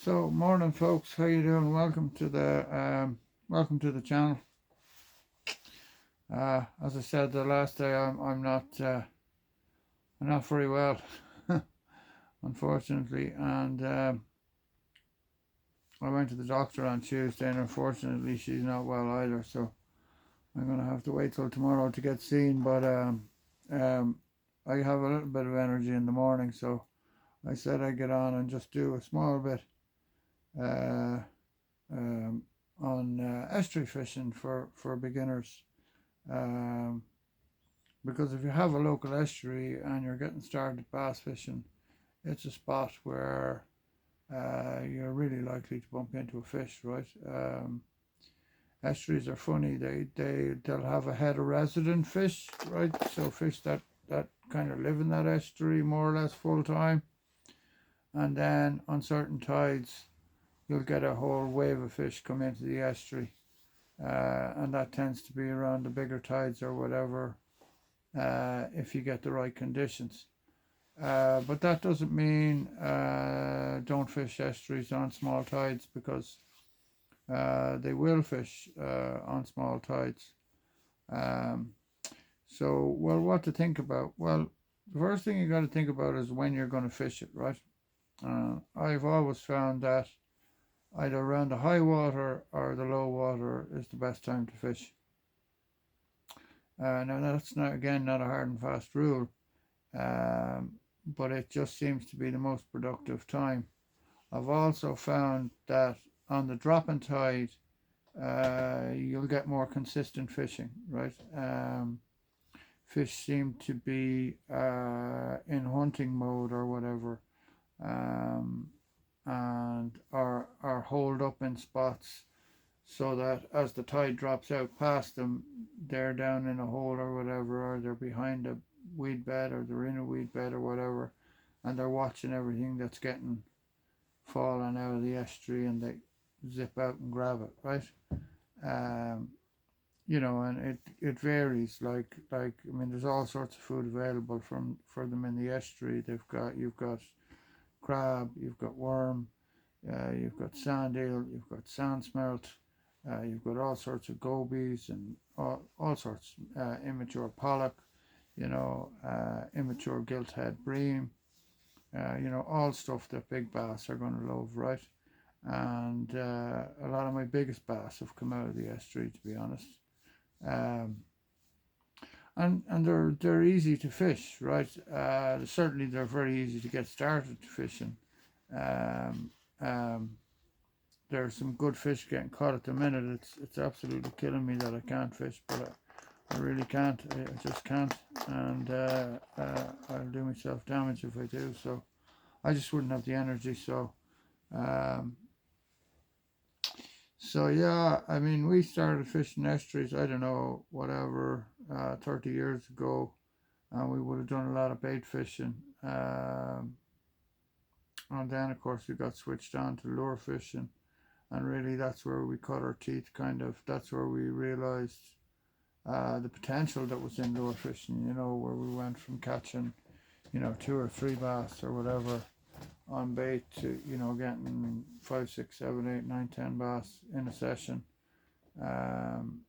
So, morning, folks. How you doing? Welcome to the channel. As I said the last day, I'm not very well, unfortunately, and I went to the doctor on Tuesday, and unfortunately, she's not well either. So I'm gonna have to wait till tomorrow to get seen. But um, I have a little bit of energy in the morning, so I said I'd get on and just do a small bit. Uh, um, on estuary fishing for beginners. Um, because if you have a local estuary and you're getting started bass fishing, it's a spot where you're really likely to bump into a fish, right? Estuaries are funny. They'll have a head of resident fish, right? So fish that kind of live in that estuary more or less full time, and then on certain tides you'll get a whole wave of fish come into the estuary, and that tends to be around the bigger tides or whatever, if you get the right conditions. But that doesn't mean don't fish estuaries on small tides, because they will fish on small tides. Um, well, what to think about? Well, the first thing you got to think about is when you're going to fish it, right? I've always found that either around the high water or the low water is the best time to fish. Now that's not a hard and fast rule, but it just seems to be the most productive time. I've also found that on the dropping tide, you'll get more consistent fishing, right? Fish seem to be in hunting mode or whatever, um, and are holed up in spots, so that as the tide drops out past them, they're down in a hole or whatever, or they're behind a weed bed, or they're in a weed bed or whatever, and they're watching everything that's getting fallen out of the estuary, and they zip out and grab it, right? Um, and it varies. I mean, there's all sorts of food available for them in the estuary. You've got crab, you've got worm, you've got sand eel, you've got sand smelt, you've got all sorts of gobies and all sorts, immature pollock, immature gilt head bream, all stuff that big bass are going to love, right? And a lot of my biggest bass have come out of the estuary, to be honest. Um, and they're easy to fish, right? Certainly they're very easy to get started fishing. Um, um, there's some good fish getting caught at the minute. It's absolutely killing me that I can't fish, but I really can't. I just can't, and I'll do myself damage if I do. So I just wouldn't have the energy. Um, so yeah, I mean, we started fishing estuaries, I don't know, whatever, 30 years ago, and we would have done a lot of bait fishing. And then, of course, we got switched on to lure fishing, and really that's where we cut our teeth, kind of. That's where we realized the potential that was in lure fishing, where we went from catching, 2 or 3 bass or whatever on bait to, getting 5, 6, 7, 8, 9, 10 bass in a session, um,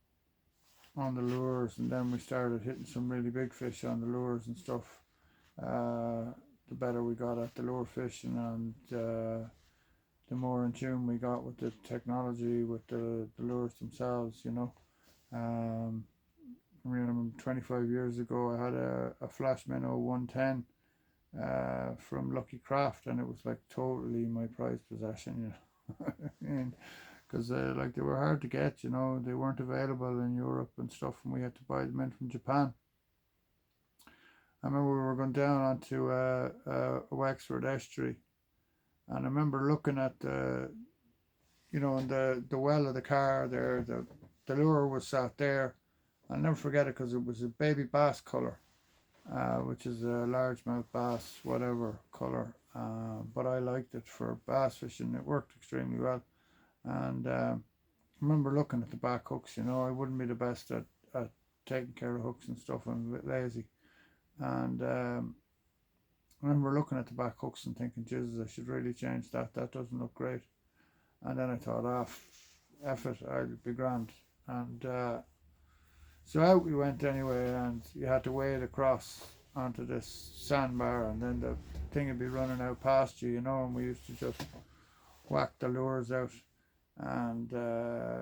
on the lures. And then we started hitting some really big fish on the lures and stuff. The better we got at the lure fishing, and the more in tune we got with the technology, with the lures themselves, Um, I mean, 25 years ago, I had a Flash Minnow 110 from Lucky Craft, and it was like totally my prized possession, because they were hard to get, they weren't available in Europe and stuff, and we had to buy them in from Japan. I remember we were going down onto Wexford estuary, and I remember looking at in the well of the car there, the lure was sat there. I'll never forget it, because it was a baby bass colour, which is a largemouth bass, whatever colour. But I liked it for bass fishing. It worked extremely well. And I remember looking at the back hooks. I wouldn't be the best at taking care of hooks and stuff. I'm a bit lazy. And I remember looking at the back hooks and thinking, Jesus, I should really change that. That doesn't look great. And then I thought, F it, I'll be grand. And so out we went anyway, and you had to wade across onto this sandbar, and then the thing would be running out past you, and we used to just whack the lures out. And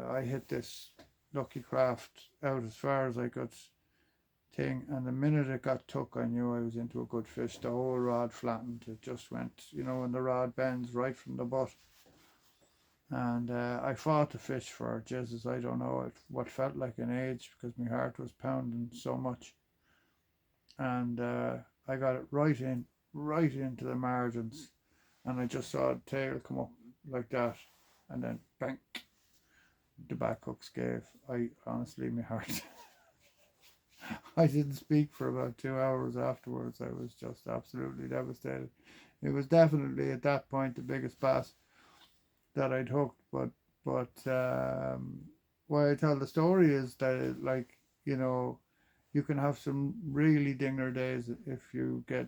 I hit this lucky craft out as far as I could thing, and the minute it got took, I knew I was into a good fish. The whole rod flattened. It just went, and the rod bends right from the butt. And I fought the fish for Jesus, I don't know, what felt like an age, because my heart was pounding so much. And I got it right into the margins, and I just saw the tail come up like that, and then bang, the back hooks gave. I honestly, my heart. I didn't speak for about 2 hours afterwards. I was just absolutely devastated. It was definitely at that point the biggest bass that I'd hooked. But why I tell the story is that, like, you can have some really dinger days if you get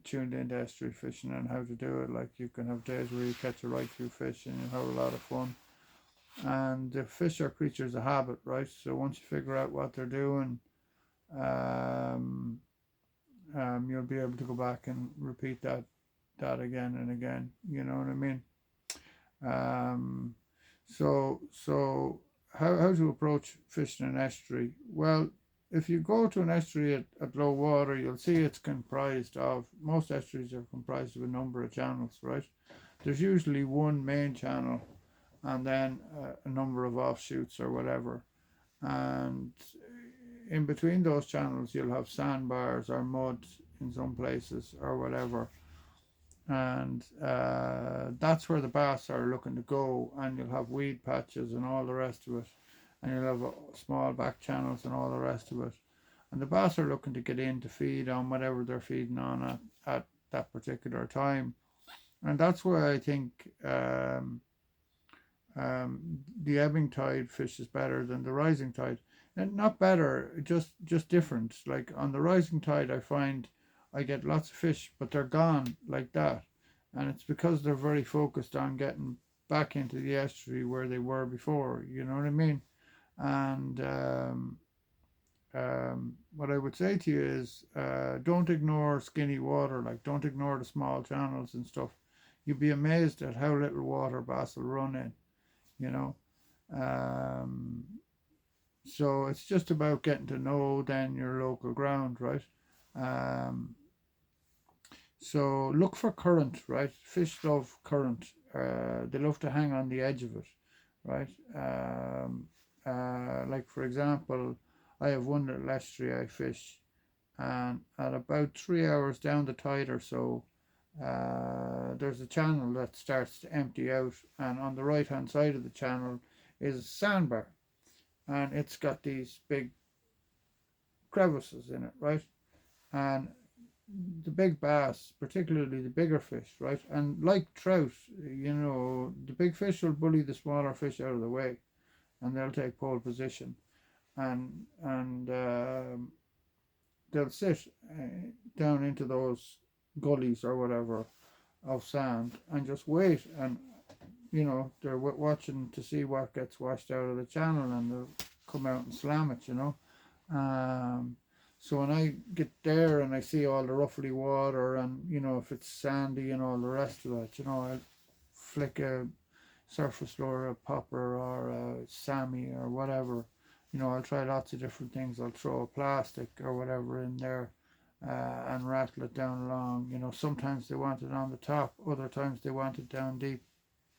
tuned into estuary fishing and how to do it. Like, you can have days where you catch a right few fish and you have a lot of fun. And the fish are creatures of habit, right? So once you figure out what they're doing, you'll be able to go back and repeat that again and again. You know what I mean? So how to approach fishing an estuary? Well, if you go to an estuary at low water, you'll see it's comprised of, most estuaries are comprised of a number of channels, right? There's usually one main channel and then a number of offshoots or whatever. And in between those channels, you'll have sandbars or mud in some places or whatever. And that's where the bass are looking to go, and you'll have weed patches and all the rest of it, and you'll have small back channels and all the rest of it, and the bass are looking to get in to feed on whatever they're feeding on at that particular time. And that's why I think the ebbing tide fish is better than the rising tide. And not better, just different. Like, on the rising tide, I find I get lots of fish, but they're gone like that. And it's because they're very focused on getting back into the estuary where they were before, you know what I mean? And what I would say to you is, don't ignore skinny water, like, don't ignore the small channels and stuff. You'd be amazed at how little water bass will run in, you know. So it's just about getting to know then your local ground, right? So look for current, right? Fish love current. They love to hang on the edge of it, right? Like, for example, I have one little estuary I fish, and at about 3 hours down the tide or so, there's a channel that starts to empty out, and on the right hand side of the channel is a sandbar, and it's got these big crevices in it, right? And the big bass, particularly the bigger fish, right? And like trout, the big fish will bully the smaller fish out of the way, and they'll take pole position, and they'll sit down into those gullies or whatever of sand and just wait, and they're watching to see what gets washed out of the channel, and they'll come out and slam it, so when I get there and I see all the ruffly water, and if it's sandy and all the rest of it, I'll flick a surface lure, a popper or a sammy or whatever. I'll try lots of different things. I'll throw a plastic or whatever in there and rattle it down along. Sometimes they want it on the top, other times they want it down deep.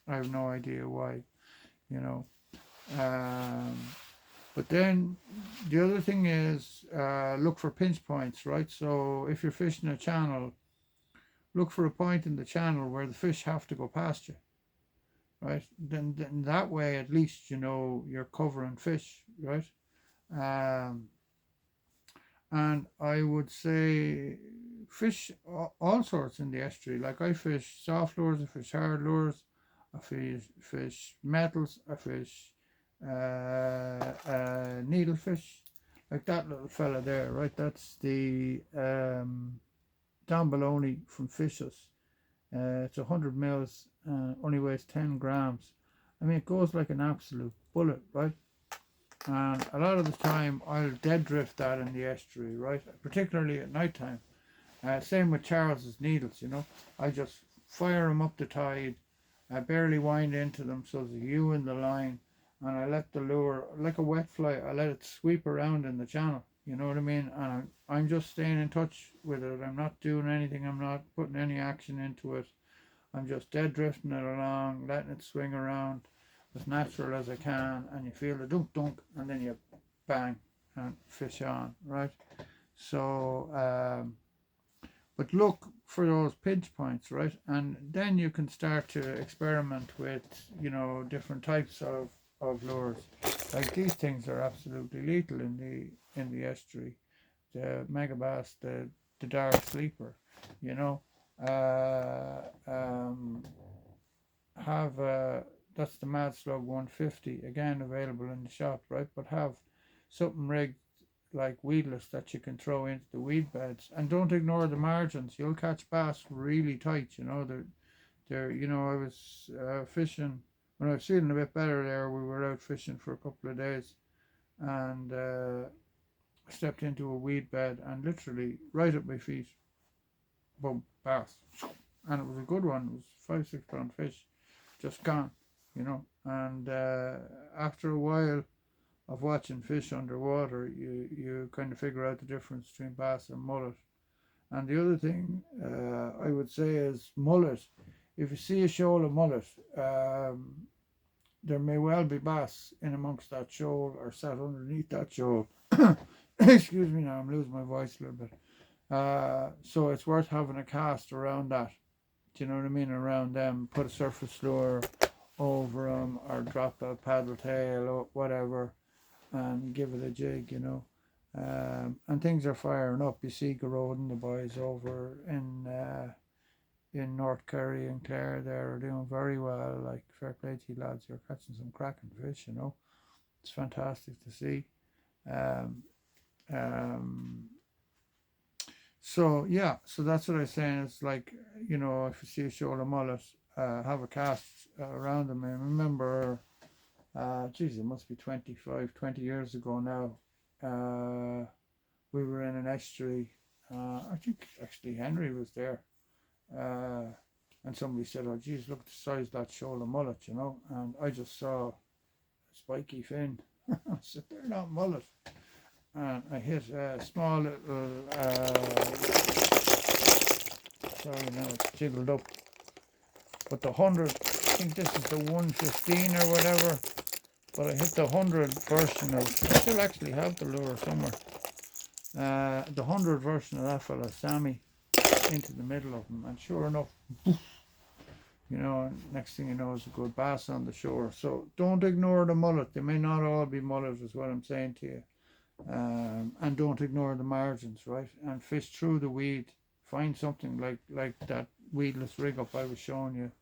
I have no idea why, But then the other thing is, look for pinch points, right? So if you're fishing a channel, look for a point in the channel where the fish have to go past you, right? Then that way, at least, you're covering fish, right? And I would say fish all sorts in the estuary. Like, I fish soft lures, I fish hard lures, I fish metals, I fish needlefish, like that little fella there, right? That's the down below from Fishes. It's 100 mils, only weighs 10 grams. I mean, it goes like an absolute bullet, right? And a lot of the time, I'll dead drift that in the estuary, right? Particularly at night time. Same with Charles's needles, you know. I just fire them up the tide. I barely wind into them so there's a U in the line, and I let the lure, like a wet fly, I let it sweep around in the channel. You know what I mean? And I'm just staying in touch with it. I'm not doing anything. I'm not putting any action into it. I'm just dead drifting it along, letting it swing around as natural as I can, and you feel the dunk dunk, and then you bang and fish on, right? So, but look for those pinch points, right? And then you can start to experiment with, you know, different types of lures. Like these things are absolutely lethal in the estuary. The megabass, the dark sleeper, you know. Have That's the Mad Slug 150, again available in the shop, right? But have something rigged like weedless that you can throw into the weed beds, and don't ignore the margins. You'll catch bass really tight, you know. They're you know, I was fishing when I was feeling a bit better there. We were out fishing for a couple of days, and I stepped into a weed bed, and literally right at my feet, boom, bass. And it was a good one. It was 5-6 pound fish, just gone, you know. And after a while of watching fish underwater, you kind of figure out the difference between bass and mullet. And the other thing I would say is mullet. If you see a shoal of mullet, there may well be bass in amongst that shoal or sat underneath that shoal. Excuse me, now I'm losing my voice a little bit. So it's worth having a cast around that. Do you know what I mean? Around them, put a surface lure over them, or drop a paddle tail or whatever, and give it a jig, you know. And things are firing up. You see Garrod and the boys over in North Kerry and Clare there are doing very well. Like, fair play to you lads, you're catching some cracking fish, you know. It's fantastic to see. Um, um, so yeah, so that's what I'm saying. It's like, you know, if you see a shoal of mullet, have a cast around them. I remember, geez, it must be 20 years ago now. We were in an estuary. I think actually Henry was there. And somebody said, "Oh, geez, look at the size of that shoal of mullet, you know." And I just saw a spiky fin. I said, "They're not mullet." And I hit a small little, sorry, now it's jiggled up, but the 100, I think this is the 115 or whatever, but I hit the 100 version of, I still actually have the lure somewhere, the 100 version of that fella, Sammy, into the middle of them, and sure enough, you know, next thing you know is a good bass on the shore. So don't ignore the mullet. They may not all be mullet, is what I'm saying to you. And don't ignore the margins, right? And fish through the weed. Find something like that weedless rig up I was showing you,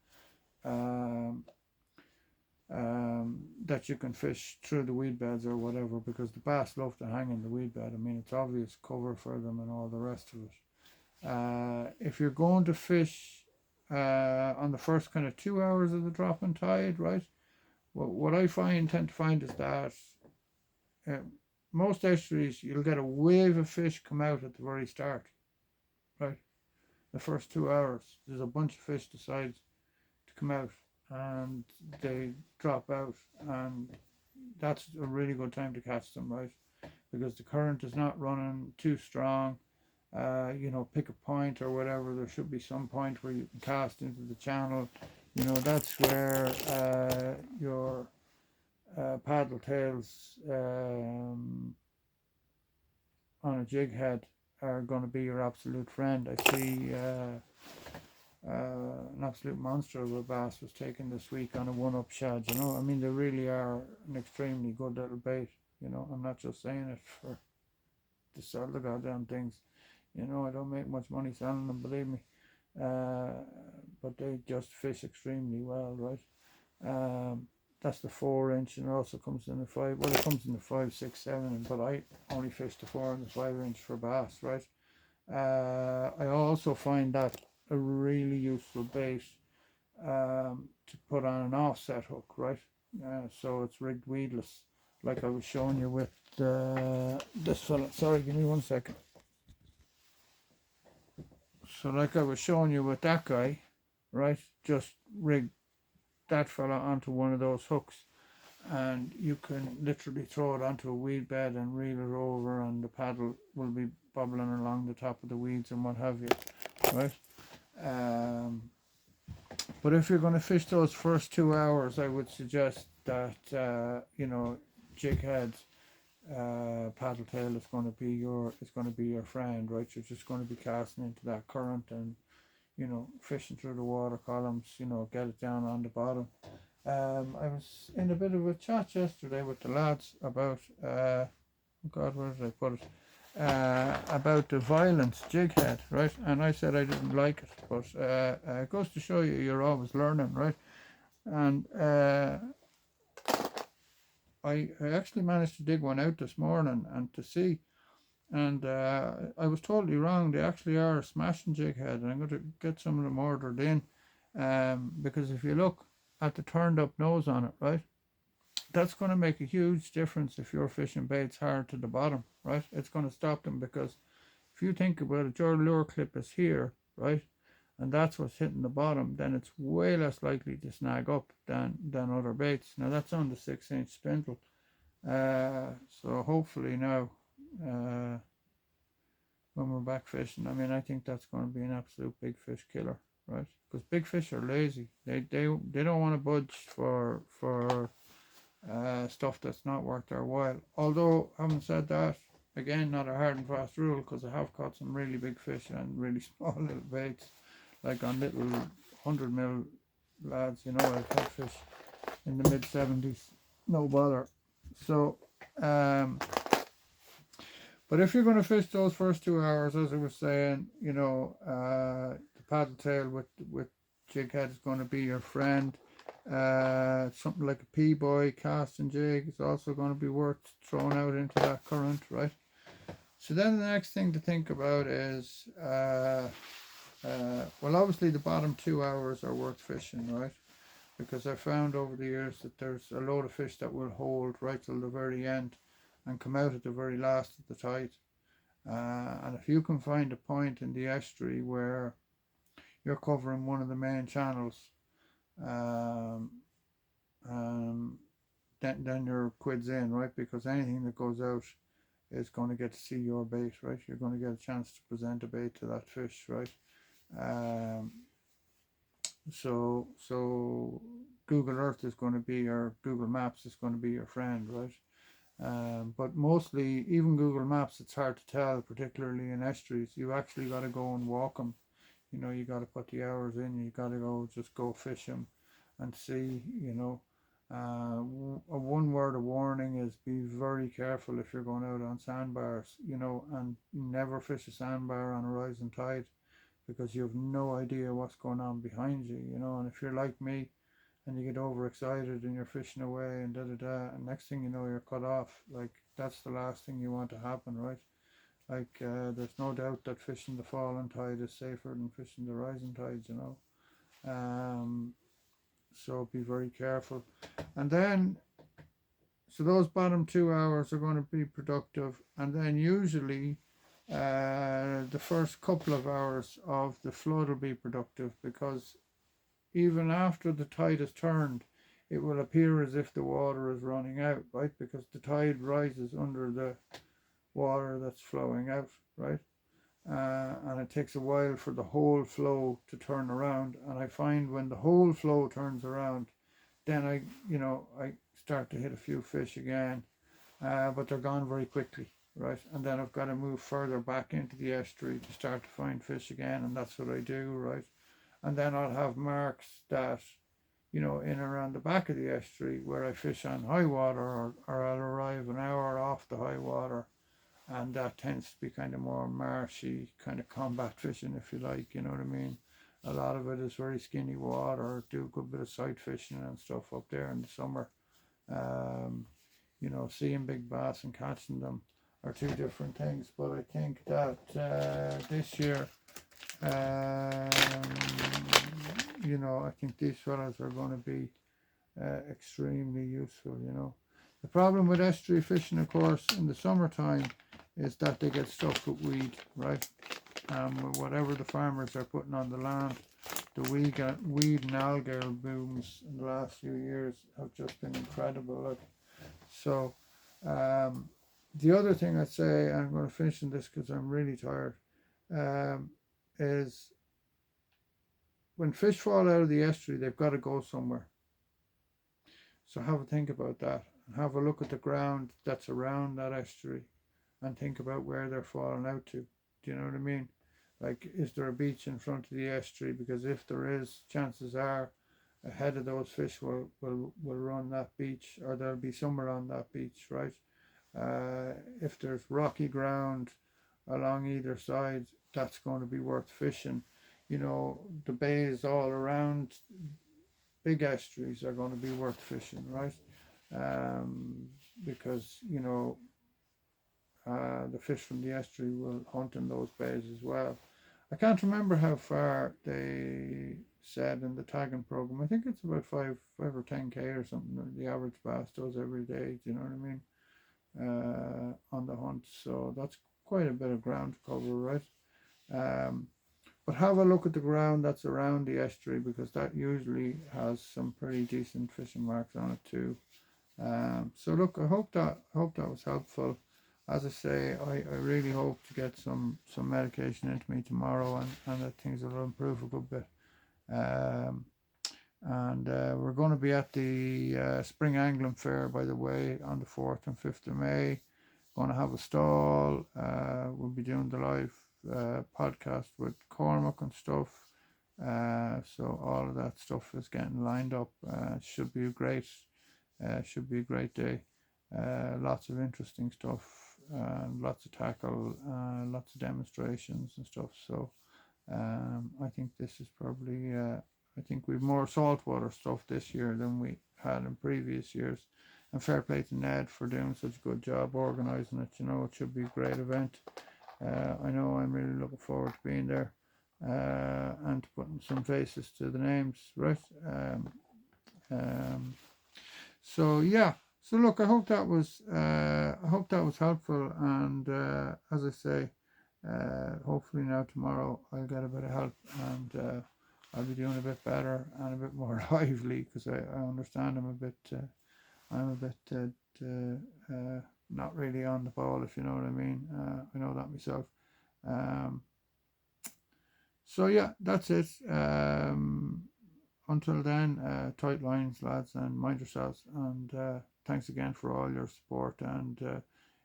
that you can fish through the weed beds or whatever, because the bass love to hang in the weed bed. I mean, it's obvious cover for them and all the rest of it. If you're going to fish on the first kind of 2 hours of the dropping tide, right? Well, what I tend to find is that most estuaries, you'll get a wave of fish come out at the very start, right? The first 2 hours, there's a bunch of fish decide to come out, and they drop out, and that's a really good time to catch them, right? Because the current is not running too strong. You know, pick a point or whatever. There should be some point where you can cast into the channel. You know, that's where your paddle tails on a jig head are going to be your absolute friend. I see an absolute monster of a bass was taken this week on a one-up shad, you know. I mean, they really are an extremely good little bait, you know. I'm not just saying it for to sell the goddamn things, you know. I don't make much money selling them, believe me, but they just fish extremely well, right? That's the 4 inch, and it also comes in the 5. Well, it comes in the 5, 6, 7, but I only fish the 4 and the 5 inch for bass, right? I also find that a really useful bait to put on an offset hook, right? So it's rigged weedless, like I was showing you with this fella. Sorry, give me 1 second. So like I was showing you with that guy, right? Just rig that fella onto one of those hooks, and you can literally throw it onto a weed bed and reel it over, and the paddle will be bobbling along the top of the weeds and what have you, right? Um, but if you're going to fish those first 2 hours, I would suggest that jig heads, paddle tail is going to be your friend, right? You're just going to be casting into that current and fishing through the water columns, get it down on the bottom. I was in a bit of a chat yesterday with the lads about, God, where did I put it? About the violence jig head, right? And I said I didn't like it, but it goes to show you you're always learning, right? And I actually managed to dig one out this morning and to see, and I was totally wrong. They actually are a smashing jig head, and I'm going to get some of them ordered in, because if you look at the turned up nose on it, right, that's going to make a huge difference if you're fishing baits hard to the bottom, right? It's going to stop them, because if you think about it, your lure clip is here, right, and that's what's hitting the bottom, then it's way less likely to snag up than other baits. Now that's on the 6-inch spindle, so hopefully now, when we're back fishing, I mean, I think that's going to be an absolute big fish killer, right? Because big fish are lazy. They don't want to budge for stuff that's not worth their while. Although, having said that, again, not a hard and fast rule, because I have caught some really big fish and really small little baits, like on little 100 mil lads. I've had fish in the mid 70s, no bother. So, but if you're going to fish those first 2 hours, as I was saying, the paddle tail with jig head is going to be your friend. Something like a P-boy casting jig is also going to be worth throwing out into that current, right? So then the next thing to think about is, well, obviously the bottom 2 hours are worth fishing, right? Because I found over the years that there's a load of fish that will hold right till the very end and come out at the very last of the tide. And if you can find a point in the estuary where you're covering one of the main channels, um, then your quid's in, right? Because anything that goes out is going to get to see your bait, right? You're going to get a chance to present a bait to that fish, right? So Google Earth is going to be your Google Maps is going to be your friend, right? But mostly, even Google Maps, it's hard to tell, particularly in estuaries. You actually got to go and walk them. You got to put the hours in. You got to just go fish them and see. A one word of warning is be very careful if you're going out on sandbars. And never fish a sandbar on a rising tide, because you have no idea what's going on behind you. And if you're like me, and you get overexcited and you're fishing away and and next thing you know you're cut off. Like, that's the last thing you want to happen, right? Like, there's no doubt that fishing the falling tide is safer than fishing the rising tides. So be very careful. And then, so those bottom 2 hours are going to be productive, and then usually the first couple of hours of the flood will be productive, because even after the tide has turned, it will appear as if the water is running out, right? Because the tide rises under the water that's flowing out, right? And it takes a while for the whole flow to turn around. And I find when the whole flow turns around, then I start to hit a few fish again, but they're gone very quickly, right? And then I've got to move further back into the estuary to start to find fish again, and that's what I do, right? And then I'll have marks that, in and around the back of the estuary where I fish on high water, or I'll arrive an hour off the high water, and that tends to be kind of more marshy, kind of combat fishing, if you like, you know what I mean? A lot of it is very skinny water. Do a good bit of sight fishing and stuff up there in the summer. Seeing big bass and catching them. are two different things. But I think that this year, you know, I think these fellas are going to be extremely useful, you know. The problem with estuary fishing, of course, in the summertime is that they get stuffed with weed, right? Whatever the farmers are putting on the land, the weed and algal booms in the last few years have just been incredible. Like, so the other thing I'd say, and I'm going to finish on this because I'm really tired, is when fish fall out of the estuary, they've got to go somewhere. So have a think about that. Have a look at the ground that's around that estuary and think about where they're falling out to. Do you know what I mean? Like, is there a beach in front of the estuary? Because if there is, chances are a head of those fish will run that beach, or they'll be somewhere on that beach, right? If there's rocky ground along either side, that's going to be worth fishing. You know, the bays all around big estuaries are going to be worth fishing, right? Because, you know, the fish from the estuary will hunt in those bays as well. I can't remember how far they said in the tagging program. I think it's about 5 or 10k or something that the average bass does every day. Do you know what I mean? On the hunt, so that's quite a bit of ground to cover, right? But have a look at the ground that's around the estuary, because that usually has some pretty decent fishing marks on it too. So look, I hope that was helpful. As I say, I really hope to get some medication into me tomorrow, and that things will improve a good bit. And we're going to be at the Spring Angling Fair, by the way, on the 4th and 5th of May. Going to have a stall. We'll be doing the live podcast with Cormac and stuff. So all of that stuff is getting lined up. Should be a great day. Lots of interesting stuff, lots of tackle, lots of demonstrations and stuff. So I think this is probably I think we've more saltwater stuff this year than we had in previous years. And fair play to Ned for doing such a good job organising it. You know, it should be a great event. I know I'm really looking forward to being there and to putting some faces to the names, right? So yeah. So look, I hope that was helpful. And as I say, hopefully now tomorrow I'll get a bit of help, and I'll be doing a bit better and a bit more lively, because I understand I'm a bit not really on the ball, if you know what I mean. I know that myself. So yeah, that's it. Until then, tight lines, lads, and mind yourselves. And thanks again for all your support. And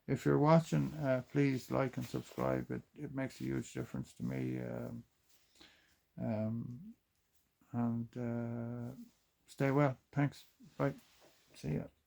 if you're watching, please like and subscribe. It makes a huge difference to me. And stay well. Thanks. Bye. See ya.